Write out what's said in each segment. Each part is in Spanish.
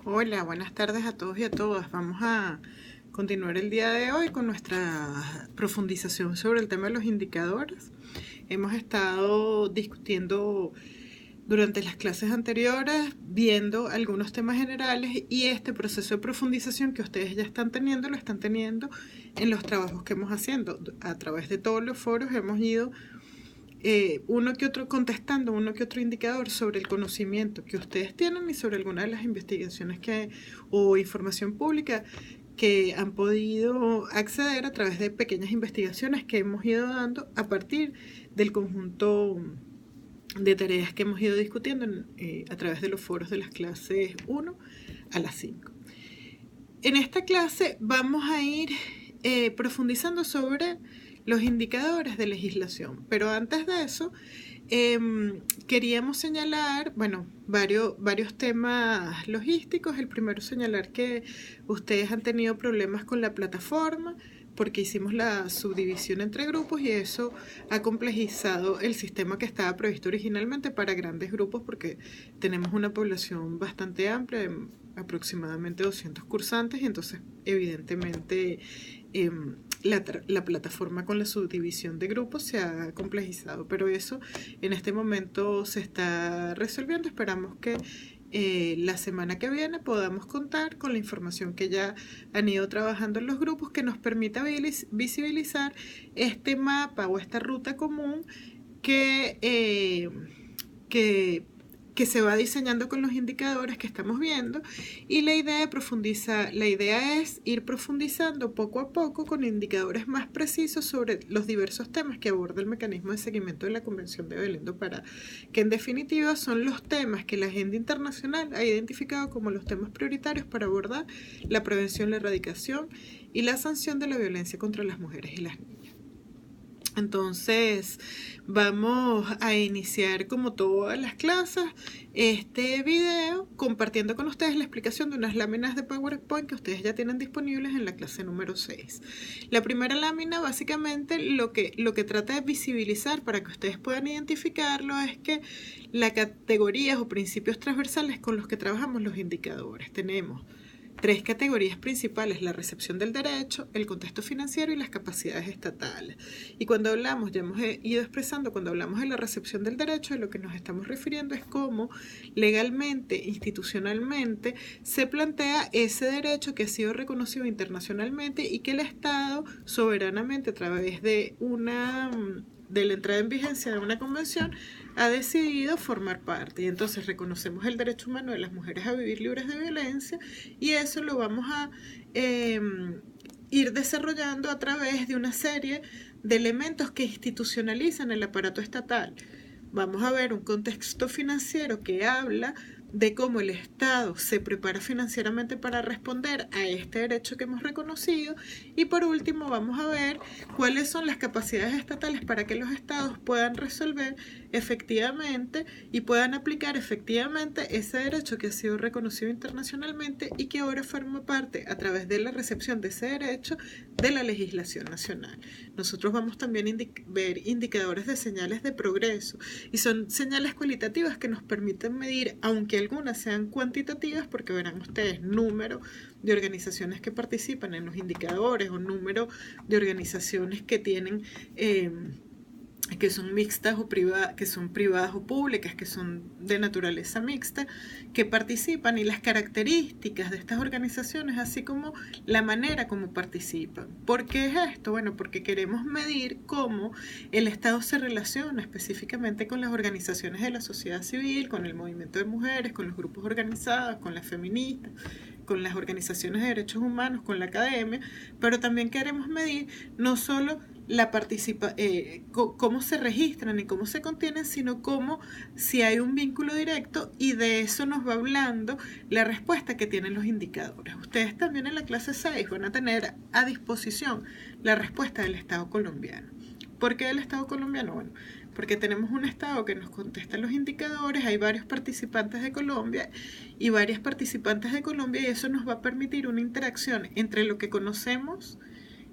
Hola, buenas tardes a todos y a todas. Vamos a continuar el día de hoy con nuestra profundización sobre el tema de los indicadores. Hemos estado discutiendo durante las clases anteriores, viendo algunos temas generales y este proceso de profundización que ustedes ya están teniendo, lo están teniendo en los trabajos que hemos haciendo. A través de todos los foros hemos ido uno que otro contestando, uno que otro indicador sobre el conocimiento que ustedes tienen y sobre algunas de las investigaciones o información pública que han podido acceder a través de pequeñas investigaciones que hemos ido dando a partir del conjunto de tareas que hemos ido discutiendo a través de los foros de las clases 1 a las 5. En esta clase vamos a ir profundizando sobre los indicadores de legislación, pero antes de eso queríamos señalar, varios temas logísticos. El primero, señalar que ustedes han tenido problemas con la plataforma porque hicimos la subdivisión entre grupos y eso ha complejizado el sistema que estaba previsto originalmente para grandes grupos, porque tenemos una población bastante amplia, de aproximadamente 200 cursantes, y entonces evidentemente la plataforma con la subdivisión de grupos se ha complejizado, pero eso en este momento se está resolviendo. Esperamos que la semana que viene podamos contar con la información que ya han ido trabajando en los grupos, que nos permita visibilizar este mapa o esta ruta común que se va diseñando con los indicadores que estamos viendo, y la idea es ir profundizando poco a poco con indicadores más precisos sobre los diversos temas que aborda el mecanismo de seguimiento de la Convención de Belén do Pará, que en definitiva son los temas que la agenda internacional ha identificado como los temas prioritarios para abordar la prevención, la erradicación y la sanción de la violencia contra las mujeres y las niñas. Entonces vamos a iniciar, como todas las clases, este video compartiendo con ustedes la explicación de unas láminas de PowerPoint que ustedes ya tienen disponibles en la clase número 6. La primera lámina básicamente lo que trata de visibilizar para que ustedes puedan identificarlo es que las categorías o principios transversales con los que trabajamos los indicadores, tenemos 3 categorías principales: la recepción del derecho, el contexto financiero y las capacidades estatales. Y cuando hablamos, ya hemos ido expresando, cuando hablamos de la recepción del derecho, de lo que nos estamos refiriendo es cómo legalmente, institucionalmente, se plantea ese derecho que ha sido reconocido internacionalmente y que el Estado soberanamente, a través de la entrada en vigencia de una convención, ha decidido formar parte. Y entonces reconocemos el derecho humano de las mujeres a vivir libres de violencia, y eso lo vamos a ir desarrollando a través de una serie de elementos que institucionalizan el aparato estatal. Vamos a ver un contexto financiero que habla de cómo el Estado se prepara financieramente para responder a este derecho que hemos reconocido, y por último vamos a ver cuáles son las capacidades estatales para que los estados puedan resolver efectivamente y puedan aplicar efectivamente ese derecho que ha sido reconocido internacionalmente y que ahora forma parte, a través de la recepción de ese derecho, de la legislación nacional. Nosotros vamos también a ver indicadores de señales de progreso, y son señales cualitativas que nos permiten medir, aunque algunas sean cuantitativas, porque verán ustedes número de organizaciones que participan en los indicadores o número de organizaciones que tienen que son mixtas o privadas, que son privadas o públicas, que son de naturaleza mixta, que participan, y las características de estas organizaciones, así como la manera como participan. ¿Por qué es esto? Bueno, porque queremos medir cómo el Estado se relaciona específicamente con las organizaciones de la sociedad civil, con el movimiento de mujeres, con los grupos organizados, con las feministas, con las organizaciones de derechos humanos, con la academia, pero también queremos medir no solo cómo se registran y cómo se contienen, sino cómo, si hay un vínculo directo, y de eso nos va hablando la respuesta que tienen los indicadores. Ustedes también en la clase 6 van a tener a disposición la respuesta del Estado colombiano. ¿Por qué del Estado colombiano? Bueno, porque tenemos un Estado que nos contesta los indicadores, hay varios participantes de Colombia y varias participantes de Colombia, y eso nos va a permitir una interacción entre lo que conocemos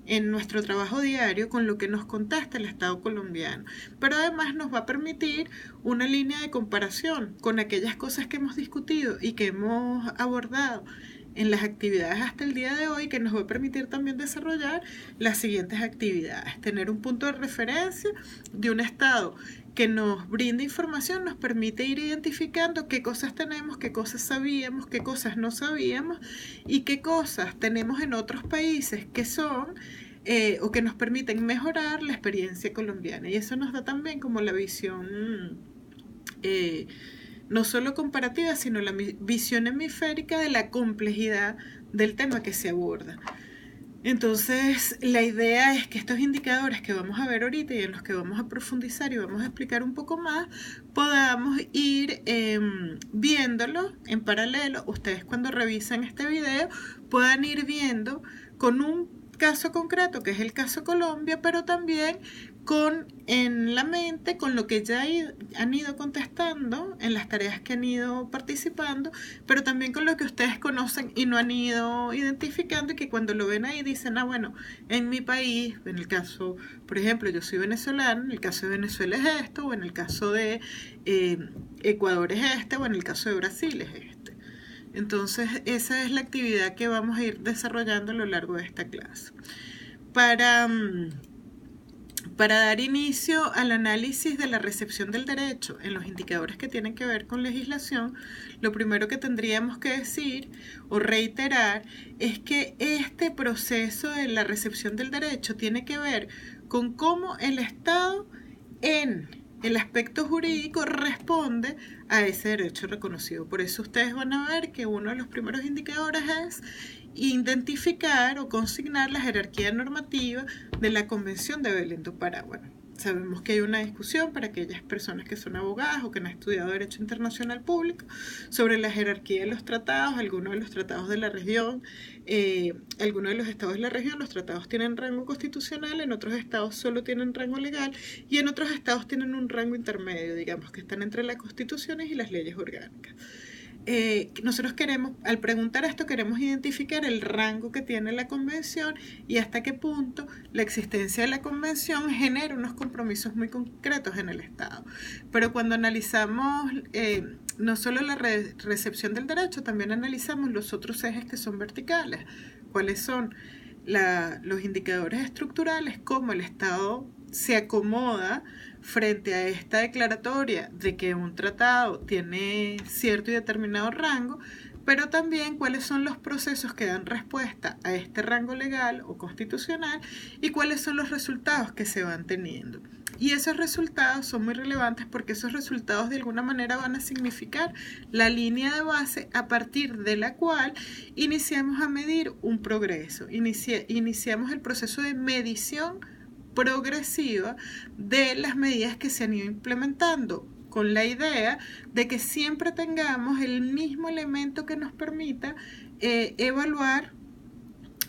en nuestro trabajo diario con lo que nos contesta el Estado colombiano, pero además nos va a permitir una línea de comparación con aquellas cosas que hemos discutido y que hemos abordado en las actividades hasta el día de hoy, que nos va a permitir también desarrollar las siguientes actividades. Tener un punto de referencia de un Estado que nos brinda información, nos permite ir identificando qué cosas tenemos, qué cosas sabíamos, qué cosas no sabíamos y qué cosas tenemos en otros países que son o que nos permiten mejorar la experiencia colombiana. Y eso nos da también como la visión no solo comparativa, sino la visión hemisférica de la complejidad del tema que se aborda. Entonces, la idea es que estos indicadores que vamos a ver ahorita y en los que vamos a profundizar y vamos a explicar un poco más, podamos ir viéndolo en paralelo. Ustedes cuando revisan este video puedan ir viendo con un caso concreto, que es el caso Colombia, pero también en la mente con lo que ya han ido contestando en las tareas que han ido participando, pero también con lo que ustedes conocen y no han ido identificando y que cuando lo ven ahí dicen, bueno, en mi país, en el caso, por ejemplo, yo soy venezolano, en el caso de Venezuela es esto, o en el caso de Ecuador es este, o en el caso de Brasil es este. Entonces, esa es la actividad que vamos a ir desarrollando a lo largo de esta clase. Para dar inicio al análisis de la recepción del derecho en los indicadores que tienen que ver con legislación, lo primero que tendríamos que decir o reiterar es que este proceso de la recepción del derecho tiene que ver con cómo el Estado en el aspecto jurídico responde a ese derecho reconocido. Por eso ustedes van a ver que uno de los primeros indicadores es identificar o consignar la jerarquía normativa de la Convención de Belén do Pará. Bueno, sabemos que hay una discusión para aquellas personas que son abogadas o que han estudiado Derecho Internacional Público sobre la jerarquía de los tratados. Algunos de los tratados de la región, algunos de los estados de la región, los tratados tienen rango constitucional, en otros estados solo tienen rango legal y en otros estados tienen un rango intermedio, digamos, que están entre las constituciones y las leyes orgánicas. Nosotros queremos, al preguntar esto, queremos identificar el rango que tiene la convención y hasta qué punto la existencia de la convención genera unos compromisos muy concretos en el Estado. Pero cuando analizamos no solo la recepción del derecho, también analizamos los otros ejes que son verticales. ¿Cuáles son los indicadores estructurales? Cómo el Estado se acomoda frente a esta declaratoria de que un tratado tiene cierto y determinado rango, pero también cuáles son los procesos que dan respuesta a este rango legal o constitucional y cuáles son los resultados que se van teniendo. Y esos resultados son muy relevantes porque esos resultados de alguna manera van a significar la línea de base a partir de la cual iniciamos a medir un progreso, iniciamos el proceso de medición progresiva de las medidas que se han ido implementando, con la idea de que siempre tengamos el mismo elemento que nos permita evaluar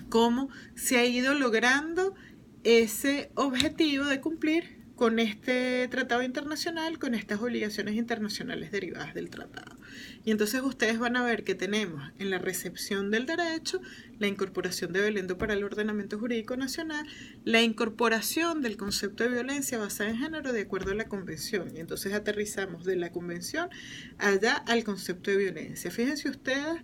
cómo se ha ido logrando ese objetivo de cumplir con este tratado internacional, con estas obligaciones internacionales derivadas del tratado. Y entonces ustedes van a ver que tenemos en la recepción del derecho la incorporación de Belén do Pará al ordenamiento jurídico nacional, la incorporación del concepto de violencia basada en género de acuerdo a la convención. Y entonces aterrizamos de la convención allá al concepto de violencia. Fíjense ustedes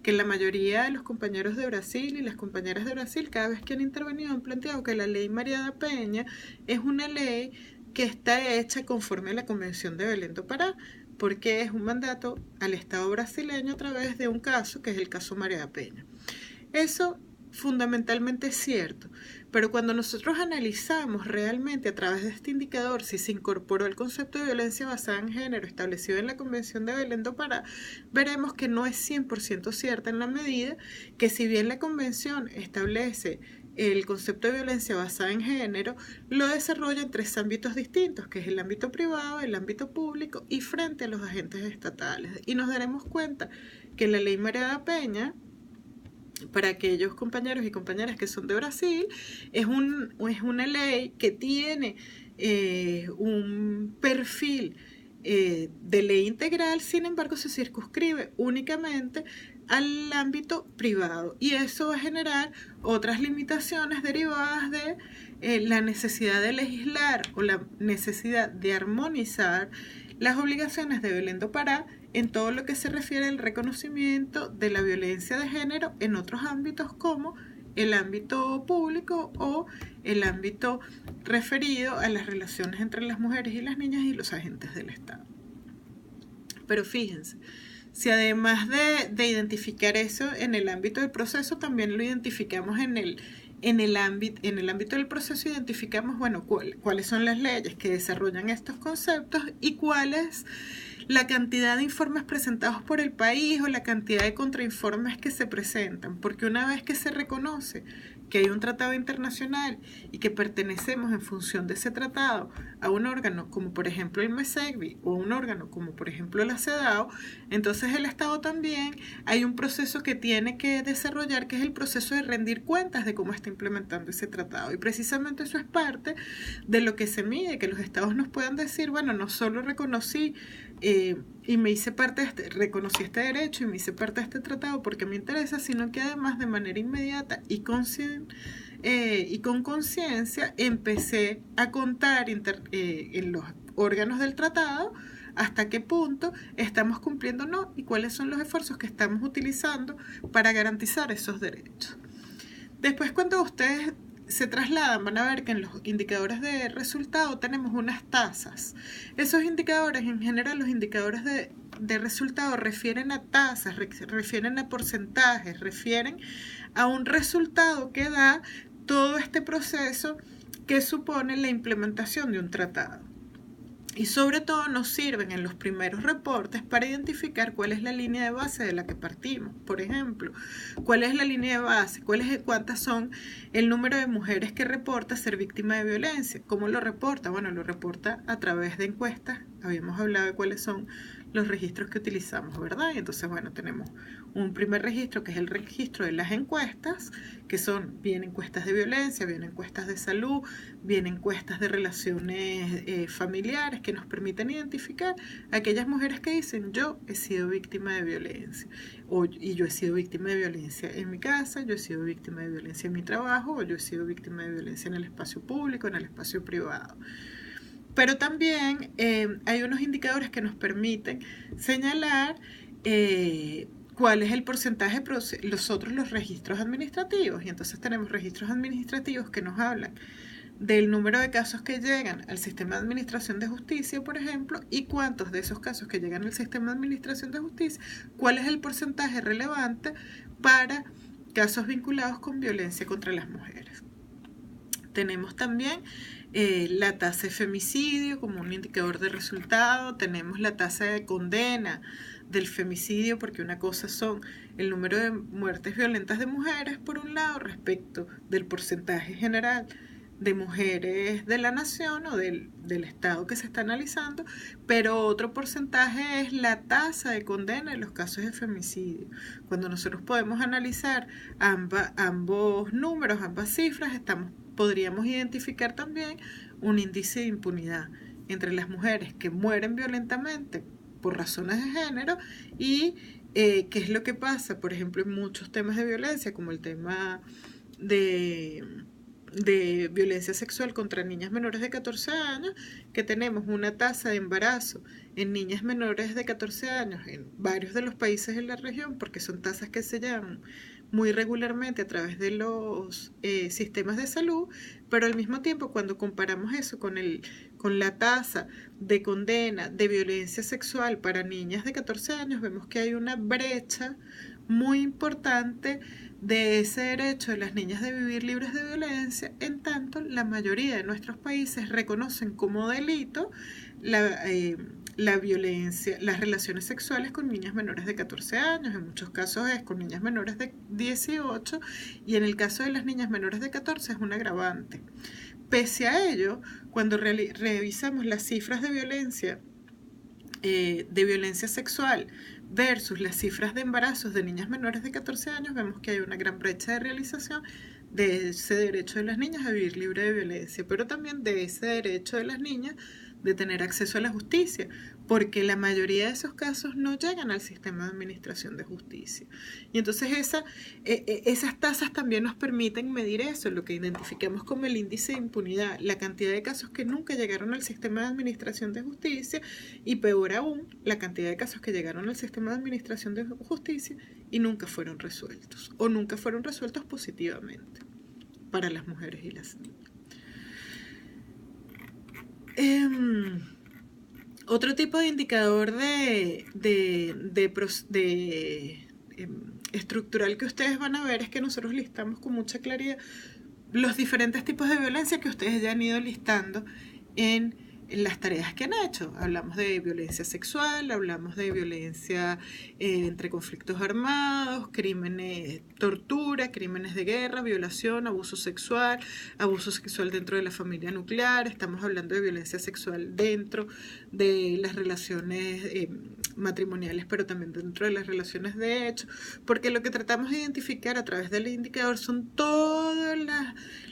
que la mayoría de los compañeros de Brasil y las compañeras de Brasil, cada vez que han intervenido, han planteado que la ley María da Penha es una ley que está hecha conforme a la Convención de Belén do Pará, porque es un mandato al Estado brasileño a través de un caso, que es el caso María da Penha. Eso fundamentalmente es cierto, pero cuando nosotros analizamos realmente a través de este indicador si se incorporó el concepto de violencia basada en género establecido en la Convención de Belén do Pará, veremos que no es 100% cierta en la medida que si bien la Convención establece el concepto de violencia basada en género, lo desarrolla en 3 ámbitos distintos, que es el ámbito privado, el ámbito público y frente a los agentes estatales. Y nos daremos cuenta que la ley María da Penha, para aquellos compañeros y compañeras que son de Brasil, es una ley que tiene un perfil de ley integral, sin embargo, se circunscribe únicamente al ámbito privado y eso va a generar otras limitaciones derivadas de la necesidad de legislar o la necesidad de armonizar las obligaciones de Belén do Pará en todo lo que se refiere al reconocimiento de la violencia de género en otros ámbitos como el ámbito público o el ámbito referido a las relaciones entre las mujeres y las niñas y los agentes del Estado. Pero fíjense, si además de identificar eso en el ámbito del proceso, también lo identificamos en el ámbito del proceso, identificamos, bueno, cuáles son las leyes que desarrollan estos conceptos y cuál es la cantidad de informes presentados por el país o la cantidad de contrainformes que se presentan, porque una vez que se reconoce que hay un tratado internacional y que pertenecemos en función de ese tratado a un órgano como por ejemplo el MESECBI o un órgano como por ejemplo la CEDAW, entonces el Estado también hay un proceso que tiene que desarrollar, que es el proceso de rendir cuentas de cómo está implementando ese tratado, y precisamente eso es parte de lo que se mide, que los Estados nos puedan decir, bueno, no solo reconocí y me hice parte reconocí este derecho y me hice parte de este tratado porque me interesa, sino que además de manera inmediata y con conciencia empecé a contar en los órganos del tratado hasta qué punto estamos cumpliendo o no y cuáles son los esfuerzos que estamos utilizando para garantizar esos derechos. Después, cuando ustedes se trasladan, van a ver que en los indicadores de resultado tenemos unas tasas. Esos indicadores, en general, los indicadores de resultado refieren a tasas, refieren a porcentajes, refieren a un resultado que da todo este proceso que supone la implementación de un tratado. Y sobre todo nos sirven en los primeros reportes para identificar cuál es la línea de base de la que partimos. Por ejemplo, cuál es la línea de base, cuántas son el número de mujeres que reporta ser víctima de violencia. ¿Cómo lo reporta? Bueno, lo reporta a través de encuestas. Habíamos hablado de cuáles son los registros que utilizamos, ¿verdad? Y entonces, bueno, tenemos un primer registro que es el registro de las encuestas, que son bien encuestas de violencia, bien encuestas de salud, bien encuestas de relaciones familiares, que nos permiten identificar a aquellas mujeres que dicen yo he sido víctima de violencia, y yo he sido víctima de violencia en mi casa, yo he sido víctima de violencia en mi trabajo, o yo he sido víctima de violencia en el espacio público, en el espacio privado. Pero también hay unos indicadores que nos permiten señalar cuál es el porcentaje de los registros administrativos. Y entonces tenemos registros administrativos que nos hablan del número de casos que llegan al sistema de administración de justicia, por ejemplo, y cuántos de esos casos que llegan al sistema de administración de justicia, cuál es el porcentaje relevante para casos vinculados con violencia contra las mujeres. Tenemos también la tasa de femicidio como un indicador de resultado, tenemos la tasa de condena del femicidio, porque una cosa son el número de muertes violentas de mujeres por un lado respecto del porcentaje general de mujeres de la nación o del estado que se está analizando, pero otro porcentaje es la tasa de condena en los casos de femicidio. Cuando nosotros podemos analizar ambos números, ambas cifras, podríamos identificar también un índice de impunidad entre las mujeres que mueren violentamente por razones de género y qué es lo que pasa, por ejemplo, en muchos temas de violencia, como el tema de violencia sexual contra niñas menores de 14 años, que tenemos una tasa de embarazo en niñas menores de 14 años en varios de los países de la región, porque son tasas que se llevan muy regularmente a través de los sistemas de salud, pero al mismo tiempo cuando comparamos eso con la tasa de condena de violencia sexual para niñas de 14 años, vemos que hay una brecha muy importante de ese derecho de las niñas de vivir libres de violencia, en tanto la mayoría de nuestros países reconocen como delito la violencia, las relaciones sexuales con niñas menores de 14 años, en muchos casos es con niñas menores de 18 y en el caso de las niñas menores de 14 es un agravante. Pese a ello, cuando revisamos las cifras de violencia sexual versus las cifras de embarazos de niñas menores de 14 años, vemos que hay una gran brecha de realización de ese derecho de las niñas a vivir libre de violencia, pero también de ese derecho de las niñas de tener acceso a la justicia, porque la mayoría de esos casos no llegan al sistema de administración de justicia. Y entonces esas tasas también nos permiten medir eso, lo que identificamos como el índice de impunidad, la cantidad de casos que nunca llegaron al sistema de administración de justicia, y peor aún, la cantidad de casos que llegaron al sistema de administración de justicia y nunca fueron resueltos, o nunca fueron resueltos positivamente para las mujeres y las niñas. Otro tipo de indicador estructural que ustedes van a ver es que nosotros listamos con mucha claridad los diferentes tipos de violencia que ustedes ya han ido listando en las tareas que han hecho. Hablamos de violencia sexual, hablamos de violencia entre conflictos armados, crímenes, tortura, crímenes de guerra, violación, abuso sexual dentro de la familia nuclear. Estamos hablando de violencia sexual dentro de las relaciones matrimoniales, pero también dentro de las relaciones de hecho, porque lo que tratamos de identificar a través del indicador son todos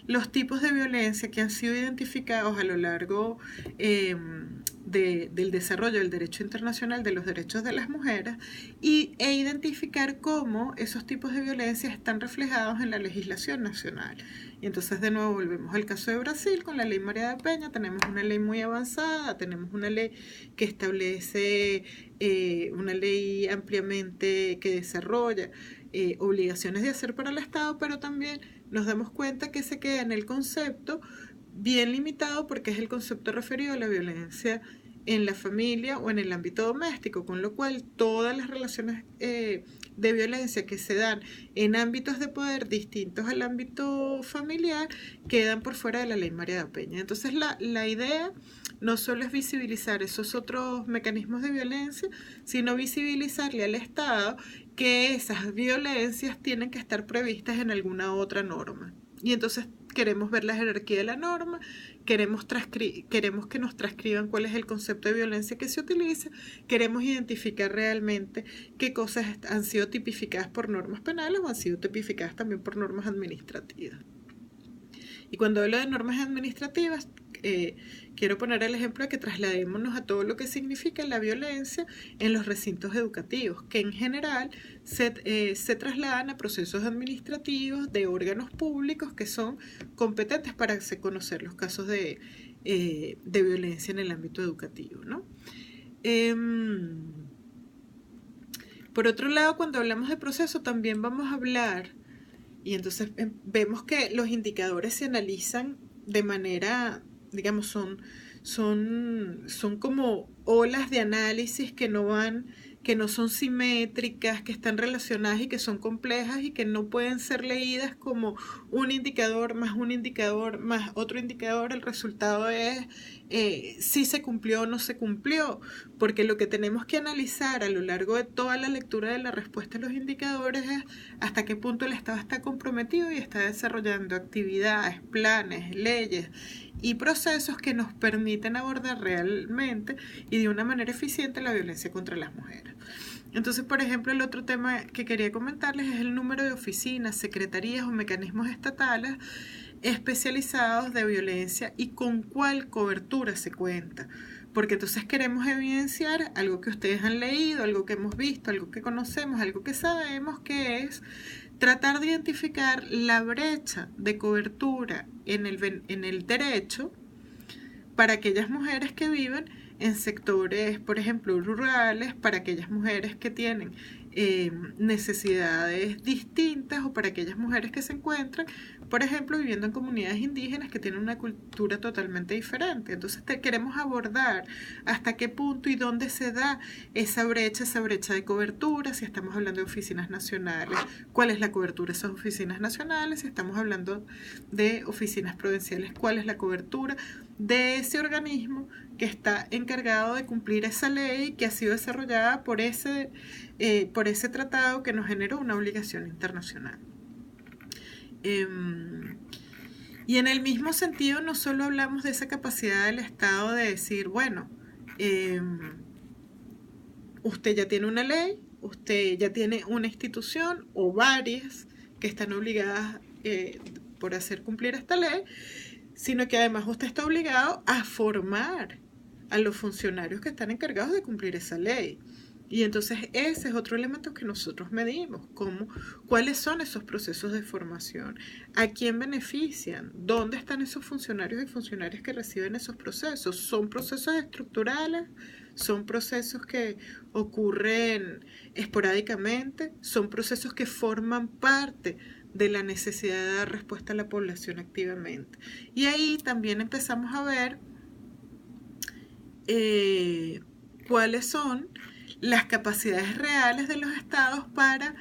los tipos de violencia que han sido identificados a lo largo del desarrollo del derecho internacional de los derechos de las mujeres e identificar cómo esos tipos de violencia están reflejados en la legislación nacional. Y entonces de nuevo volvemos al caso de Brasil con la ley María da Peña. Tenemos una ley muy avanzada, tenemos una ley que establece una ley ampliamente que desarrolla obligaciones de hacer para el Estado, pero también nos damos cuenta que se queda en el concepto bien limitado porque es el concepto referido a la violencia en la familia o en el ámbito doméstico, con lo cual todas las relaciones de violencia que se dan en ámbitos de poder distintos al ámbito familiar quedan por fuera de la ley María da Peña. Entonces la idea no solo es visibilizar esos otros mecanismos de violencia, sino visibilizarle al Estado que esas violencias tienen que estar previstas en alguna otra norma. Y entonces queremos ver la jerarquía de la norma, queremos que nos transcriban cuál es el concepto de violencia que se utiliza, queremos identificar realmente qué cosas han sido tipificadas por normas penales o han sido tipificadas también por normas administrativas. Y cuando hablo de normas administrativas, quiero poner el ejemplo de que trasladémonos a todo lo que significa la violencia en los recintos educativos, que en general se trasladan a procesos administrativos de órganos públicos que son competentes para conocer los casos de violencia en el ámbito educativo, ¿no? Por otro lado, cuando hablamos de proceso, también vamos a hablar, y entonces vemos que los indicadores se analizan de manera, digamos, son como olas de análisis que no son simétricas, que están relacionadas y que son complejas y que no pueden ser leídas como un indicador más otro indicador. El resultado es si se cumplió o no se cumplió, porque lo que tenemos que analizar a lo largo de toda la lectura de la respuesta a los indicadores es hasta qué punto el Estado está comprometido y está desarrollando actividades, planes, leyes y procesos que nos permiten abordar realmente y de una manera eficiente la violencia contra las mujeres. Entonces, por ejemplo, el otro tema que quería comentarles es el número de oficinas, secretarías o mecanismos estatales especializados de violencia y con cuál cobertura se cuenta. Porque entonces queremos evidenciar algo que ustedes han leído, algo que hemos visto, algo que conocemos, algo que sabemos, que es tratar de identificar la brecha de cobertura en el derecho para aquellas mujeres que viven en sectores, por ejemplo, rurales, para aquellas mujeres que tienen necesidades distintas o para aquellas mujeres que se encuentran, por ejemplo, viviendo en comunidades indígenas que tienen una cultura totalmente diferente. Entonces queremos abordar hasta qué punto y dónde se da esa brecha de cobertura, si estamos hablando de oficinas nacionales, cuál es la cobertura de esas oficinas nacionales, si estamos hablando de oficinas provinciales, cuál es la cobertura de ese organismo que está encargado de cumplir esa ley que ha sido desarrollada por ese tratado que nos generó una obligación internacional. Y en el mismo sentido, no solo hablamos de esa capacidad del Estado de decir, bueno, usted ya tiene una ley, usted ya tiene una institución o varias que están obligadas por hacer cumplir esta ley, sino que además usted está obligado a formar a los funcionarios que están encargados de cumplir esa ley. Y entonces ese es otro elemento que nosotros medimos, cuáles son esos procesos de formación, a quién benefician, dónde están esos funcionarios y funcionarias que reciben esos procesos. ¿Son procesos estructurales? ¿Son procesos que ocurren esporádicamente? ¿Son procesos que forman parte de la necesidad de dar respuesta a la población activamente? Y ahí también empezamos a ver cuáles son las capacidades reales de los estados para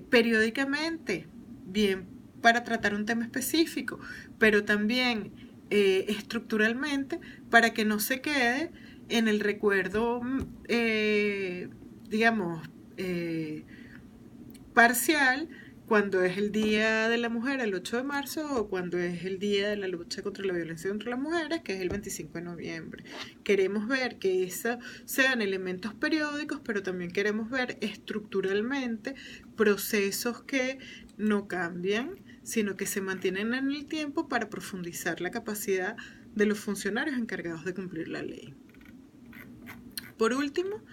periódicamente, bien para tratar un tema específico, pero también estructuralmente para que no se quede en el recuerdo, digamos, parcial, cuando es el Día de la Mujer, el 8 de marzo, o cuando es el Día de la Lucha contra la Violencia contra las Mujeres, que es el 25 de noviembre. Queremos ver que esos sean elementos periódicos, pero también queremos ver estructuralmente procesos que no cambian, sino que se mantienen en el tiempo para profundizar la capacidad de los funcionarios encargados de cumplir la ley. Por último,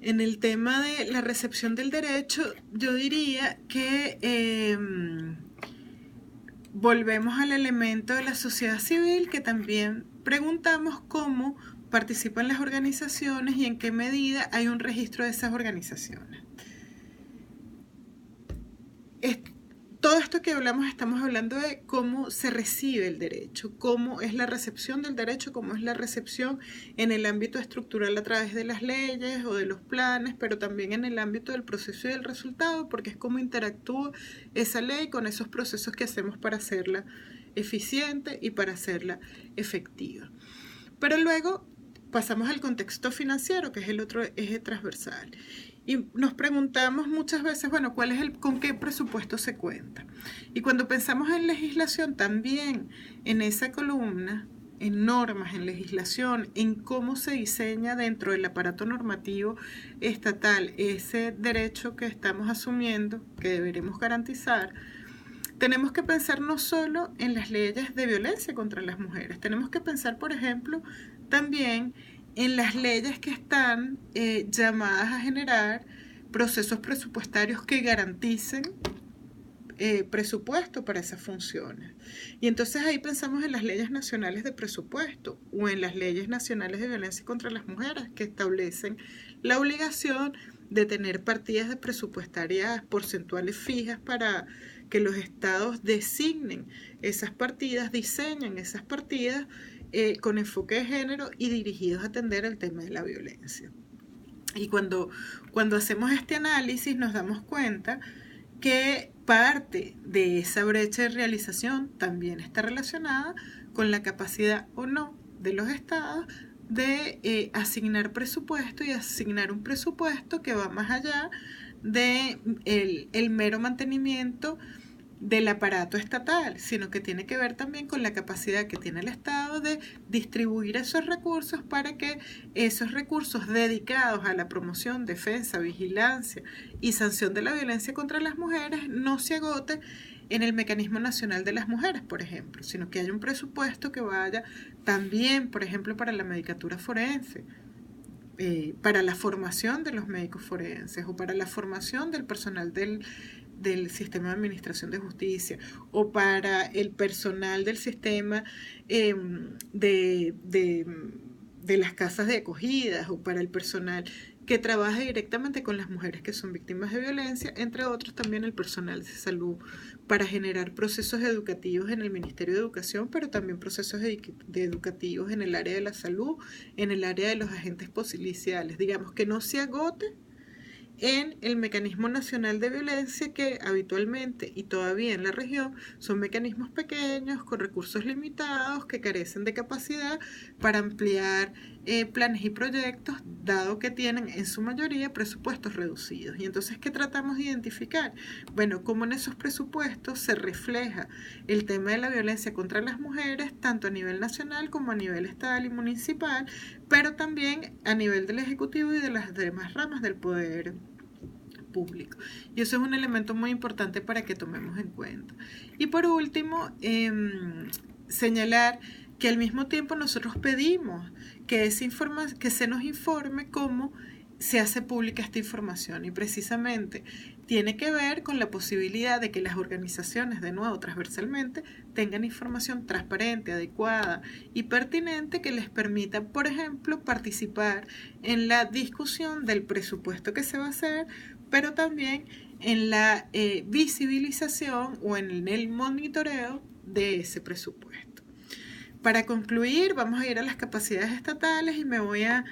en el tema de la recepción del derecho, yo diría que volvemos al elemento de la sociedad civil, que también preguntamos cómo participan las organizaciones y en qué medida hay un registro de esas organizaciones. Todo esto que hablamos, estamos hablando de cómo se recibe el derecho, cómo es la recepción del derecho, cómo es la recepción en el ámbito estructural a través de las leyes o de los planes, pero también en el ámbito del proceso y del resultado, porque es cómo interactúa esa ley con esos procesos que hacemos para hacerla eficiente y para hacerla efectiva. Pero luego pasamos al contexto financiero, que es el otro eje transversal. Y nos preguntamos muchas veces, bueno, ¿con qué presupuesto se cuenta? Y cuando pensamos en legislación, también en esa columna, en normas, en legislación, en cómo se diseña dentro del aparato normativo estatal ese derecho que estamos asumiendo, que deberemos garantizar, tenemos que pensar no solo en las leyes de violencia contra las mujeres, tenemos que pensar, por ejemplo, también en las leyes que están llamadas a generar procesos presupuestarios que garanticen presupuesto para esas funciones. Y entonces ahí pensamos en las leyes nacionales de presupuesto o en las leyes nacionales de violencia contra las mujeres, que establecen la obligación de tener partidas de presupuestarias porcentuales fijas para que los estados designen esas partidas, diseñen esas partidas con enfoque de género y dirigidos a atender el tema de la violencia. Y cuando hacemos este análisis nos damos cuenta que parte de esa brecha de realización también está relacionada con la capacidad o no de los estados de asignar presupuesto y asignar un presupuesto que va más allá de el mero mantenimiento del aparato estatal, sino que tiene que ver también con la capacidad que tiene el Estado de distribuir esos recursos para que esos recursos dedicados a la promoción, defensa, vigilancia y sanción de la violencia contra las mujeres no se agote en el Mecanismo Nacional de las Mujeres, por ejemplo, sino que haya un presupuesto que vaya también, por ejemplo, para la medicatura forense, para la formación de los médicos forenses o para la formación del personal del sistema de administración de justicia o para el personal del sistema de las casas de acogidas o para el personal que trabaja directamente con las mujeres que son víctimas de violencia, entre otros también el personal de salud, para generar procesos educativos en el Ministerio de Educación, pero también procesos educativos en el área de la salud, en el área de los agentes policiales, digamos que no se agote en el Mecanismo Nacional de Violencia, que habitualmente y todavía en la región son mecanismos pequeños, con recursos limitados, que carecen de capacidad para ampliar planes y proyectos, dado que tienen en su mayoría presupuestos reducidos. Y entonces, ¿qué tratamos de identificar? Bueno, cómo en esos presupuestos se refleja el tema de la violencia contra las mujeres, tanto a nivel nacional como a nivel estatal y municipal, pero también a nivel del Ejecutivo y de las demás ramas del poder público. Y eso es un elemento muy importante para que tomemos en cuenta. Y por último, señalar que al mismo tiempo nosotros pedimos que se nos informe cómo se hace pública esta información, y precisamente tiene que ver con la posibilidad de que las organizaciones, de nuevo transversalmente, tengan información transparente, adecuada y pertinente que les permita, por ejemplo, participar en la discusión del presupuesto que se va a hacer, pero también en la visibilización o en el monitoreo de ese presupuesto. Para concluir, vamos a ir a las capacidades estatales y me voy a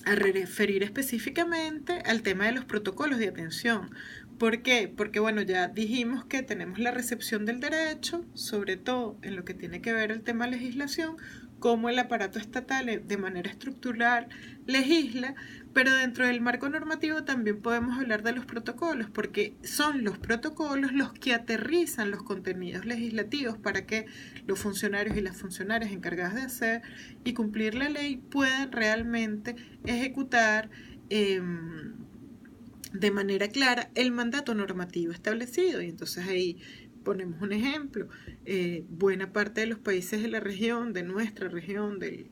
referir específicamente al tema de los protocolos de atención. ¿Por qué? Porque bueno, ya dijimos que tenemos la recepción del derecho, sobre todo en lo que tiene que ver el tema legislación, cómo el aparato estatal de manera estructural legisla, pero dentro del marco normativo también podemos hablar de los protocolos, porque son los protocolos los que aterrizan los contenidos legislativos para que los funcionarios y las funcionarias encargadas de hacer y cumplir la ley puedan realmente ejecutar de manera clara el mandato normativo establecido. Y entonces ahí ponemos un ejemplo. Buena parte de los países de la región, de nuestra región, de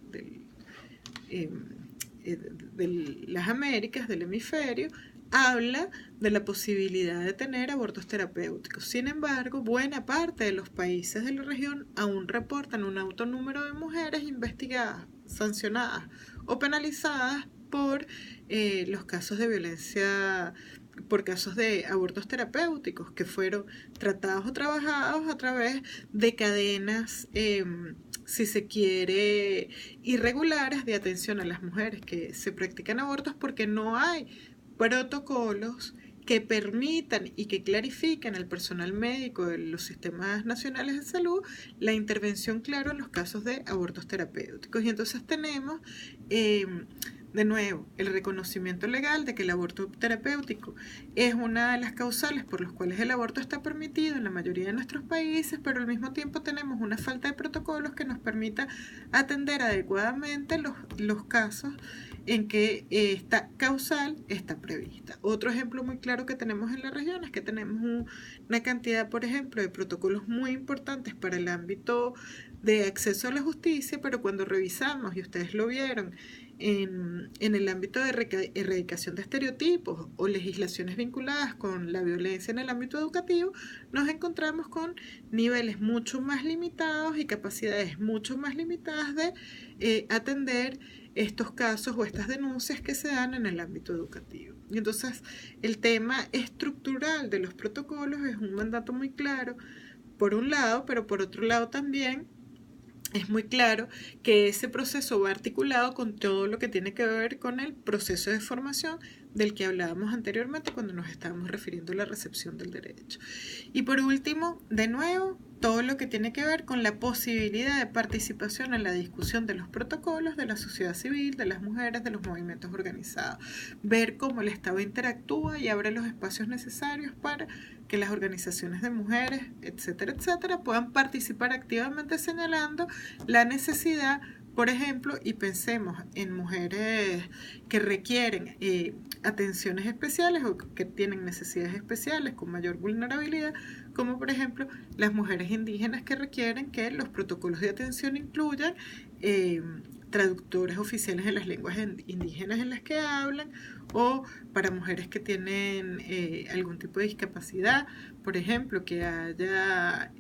las Américas, del hemisferio, habla de la posibilidad de tener abortos terapéuticos. Sin embargo, buena parte de los países de la región aún reportan un alto número de mujeres investigadas, sancionadas o penalizadas por los casos de violencia, por casos de abortos terapéuticos que fueron tratados o trabajados a través de cadenas, si se quiere, irregulares de atención a las mujeres que se practican abortos, porque no hay protocolos que permitan y que clarifiquen al personal médico de los sistemas nacionales de salud la intervención, claro, en los casos de abortos terapéuticos. Y entonces tenemos de nuevo, el reconocimiento legal de que el aborto terapéutico es una de las causales por las cuales el aborto está permitido en la mayoría de nuestros países, pero al mismo tiempo tenemos una falta de protocolos que nos permita atender adecuadamente los casos en que esta causal está prevista. Otro ejemplo muy claro que tenemos en la región es que tenemos una cantidad, por ejemplo, de protocolos muy importantes para el ámbito de acceso a la justicia, pero cuando revisamos, y ustedes lo vieron, en el ámbito de erradicación de estereotipos o legislaciones vinculadas con la violencia en el ámbito educativo, nos encontramos con niveles mucho más limitados y capacidades mucho más limitadas de atender estos casos o estas denuncias que se dan en el ámbito educativo. Y entonces el tema estructural de los protocolos es un mandato muy claro, por un lado, pero por otro lado también es muy claro que ese proceso va articulado con todo lo que tiene que ver con el proceso de formación del que hablábamos anteriormente cuando nos estábamos refiriendo a la recepción del derecho. Y por último, de nuevo, todo lo que tiene que ver con la posibilidad de participación en la discusión de los protocolos de la sociedad civil, de las mujeres, de los movimientos organizados. Ver cómo el Estado interactúa y abre los espacios necesarios para que las organizaciones de mujeres, etcétera, etcétera, puedan participar activamente, señalando la necesidad, por ejemplo, y pensemos en mujeres que requieren atenciones especiales o que tienen necesidades especiales con mayor vulnerabilidad, como por ejemplo las mujeres indígenas que requieren que los protocolos de atención incluyan traductores oficiales en las lenguas indígenas en las que hablan, o para mujeres que tienen algún tipo de discapacidad, por ejemplo, que haya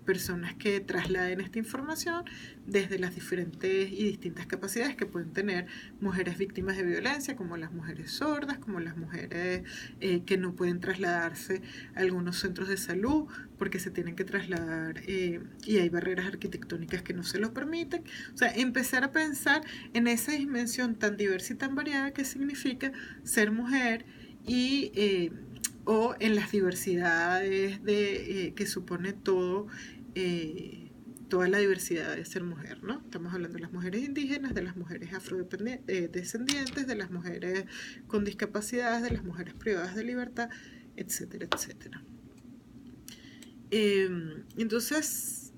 personas que trasladen esta información desde las diferentes y distintas capacidades que pueden tener mujeres víctimas de violencia, como las mujeres sordas, como las mujeres que no pueden trasladarse a algunos centros de salud porque se tienen que trasladar y hay barreras arquitectónicas que no se lo permiten. O sea, empezar a pensar en esa dimensión tan diversa y tan variada que significa ser mujer y o en las diversidades que supone todo, toda la diversidad de ser mujer, ¿no? Estamos hablando de las mujeres indígenas, de las mujeres afrodescendientes, de las mujeres con discapacidades, de las mujeres privadas de libertad, etcétera, etcétera. Entonces,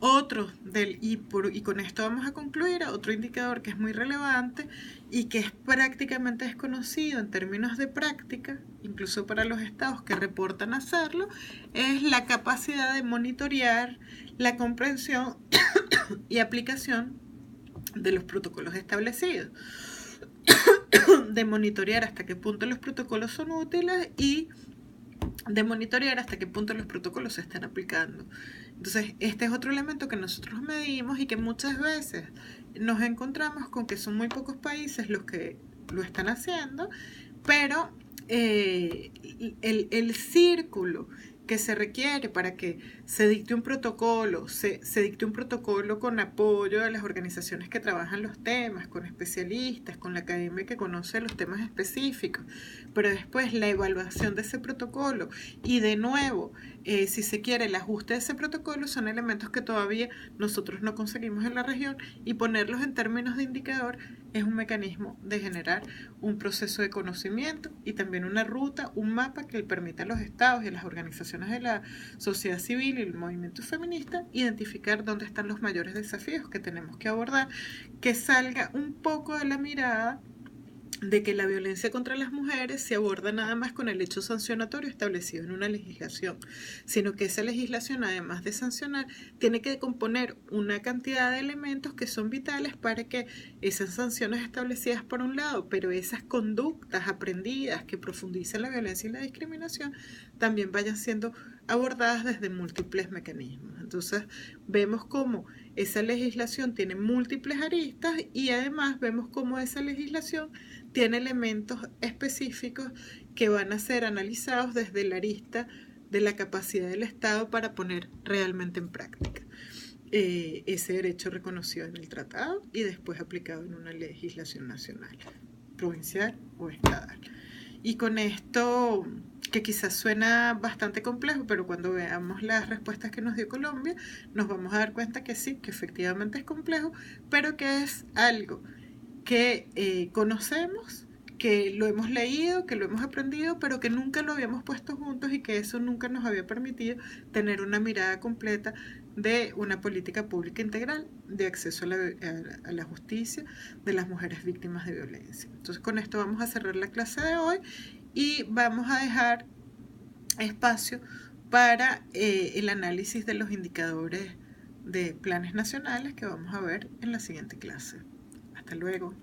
Y con esto vamos a concluir, otro indicador que es muy relevante y que es prácticamente desconocido en términos de práctica, incluso para los estados que reportan hacerlo, es la capacidad de monitorear la comprensión y aplicación de los protocolos establecidos, de monitorear hasta qué punto los protocolos son útiles y de monitorear hasta qué punto los protocolos se están aplicando. Entonces, este es otro elemento que nosotros medimos y que muchas veces nos encontramos con que son muy pocos países los que lo están haciendo, pero el círculo que se requiere para que se dicte un protocolo, se dicte un protocolo con apoyo de las organizaciones que trabajan los temas, con especialistas, con la academia que conoce los temas específicos, pero después la evaluación de ese protocolo y de nuevo, si se quiere, el ajuste de ese protocolo son elementos que todavía nosotros no conseguimos en la región, y ponerlos en términos de indicador es un mecanismo de generar un proceso de conocimiento y también una ruta, un mapa que le permita a los estados y a las organizaciones de la sociedad civil y el movimiento feminista identificar dónde están los mayores desafíos que tenemos que abordar, que salga un poco de la mirada de que la violencia contra las mujeres se aborda nada más con el hecho sancionatorio establecido en una legislación, sino que esa legislación, además de sancionar, tiene que componer una cantidad de elementos que son vitales para que esas sanciones establecidas por un lado, pero esas conductas aprendidas que profundizan la violencia y la discriminación, también vayan siendo abordadas desde múltiples mecanismos. Entonces, vemos cómo esa legislación tiene múltiples aristas y además vemos cómo esa legislación tiene elementos específicos que van a ser analizados desde la arista de la capacidad del Estado para poner realmente en práctica ese derecho reconocido en el tratado y después aplicado en una legislación nacional, provincial o estatal. Y con esto, que quizás suena bastante complejo, pero cuando veamos las respuestas que nos dio Colombia, nos vamos a dar cuenta que sí, que efectivamente es complejo, pero que es algo que conocemos, que lo hemos leído, que lo hemos aprendido, pero que nunca lo habíamos puesto juntos y que eso nunca nos había permitido tener una mirada completa de una política pública integral de acceso a la justicia de las mujeres víctimas de violencia. Entonces, con esto vamos a cerrar la clase de hoy y vamos a dejar espacio para el análisis de los indicadores de planes nacionales que vamos a ver en la siguiente clase. Hasta luego.